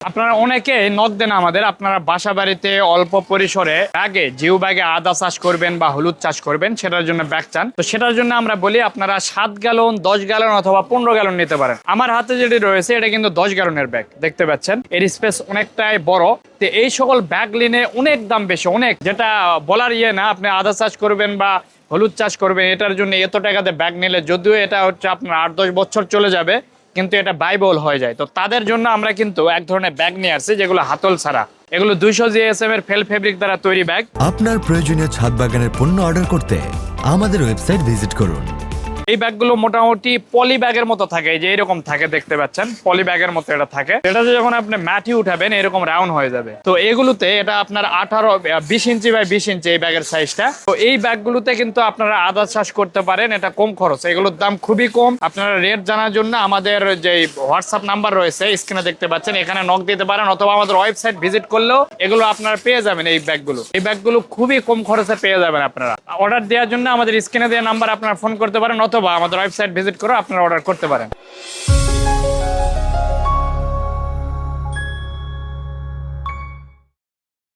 আপনারা অনেকে নক দেন আমাদের, আপনারা বাসা বাড়িতে অল্প পরিসরে আগে জিও ব্যাগে আদা চাষ করবেন বা হলুদ চাষ করবেন, সেটার জন্য ব্যাগ চান। তো সেটার জন্য আমরা বলি আপনারা 7 গ্যালন, 10 গ্যালন অথবা 15 গ্যালন নিতে পারেন। আমার হাতে যেটি রয়েছে এটা কিন্তু 10 গ্যালনের ব্যাগ, দেখতে পাচ্ছেন এর স্পেস অনেকটাই বড়। তো এই সকল ব্যাগ লিনে অনেক দাম বেশি, অনেক, যেটা বলার না। আপনি আদা চাষ করবেন বা হলুদ চাষ করবেন, এটার জন্য এত টাকাতে ব্যাগ নিলে, যদিও এটা হচ্ছে আপনার 8-10 বছর চলে যাবে, কিন্তু এটা ব্যয়বহুল হয়ে যায়। তো তাদের জন্য আমরা কিন্তু এক ধরনের ব্যাগ নিয়ে আসছি যেগুলো হাতল ছাড়া। এগুলো 200 জিএসএম এর ফেল ফেব্রিক দ্বারা তৈরি ব্যাগ। আপনার প্রয়োজনীয় ছাদ বাগানের পণ্য অর্ডার করতে আমাদের ওয়েবসাইট ভিজিট করুন। এই ব্যাগগুলো মোটামুটি পলি ব্যাগের মতো থাকে, যে এরকম থাকে, দেখতে পাচ্ছেন পলি ব্যাগের মতো এটা থাকে। এটাতে যখন আপনি মাটি উঠাবেন এরকম রাউন্ড হয়ে যাবে। তো এগুলোতে এটা আপনার 20 ইঞ্চি বাই 20 ইঞ্চি এই ব্যাগের সাইজটা। তো এই ব্যাগগুলোতে কিন্তু আপনারা আদা চাষ করতে পারেন, এটা কম খরচ, এগুলোর দাম খুবই কম। আপনারা রেট জানার জন্য আমাদের যে হোয়াটসঅ্যাপ নাম্বার রয়েছে স্ক্রিনে দেখতে পাচ্ছেন, এখানে নক দিতে পারেন, অথবা আমাদের ওয়েবসাইট ভিজিট করলেও এগুলো আপনারা পেয়ে যাবেন। এই ব্যাগগুলো খুবই কম খরচে পেয়ে যাবেন। আপনারা অর্ডার দেওয়ার জন্য আমাদের স্ক্রিনে দেওয়া নাম্বার আপনারা ফোন করতে পারেন, অথবা আমাদের ওয়েবসাইট ভিজিট করে আপনারা অর্ডার করতে পারেন।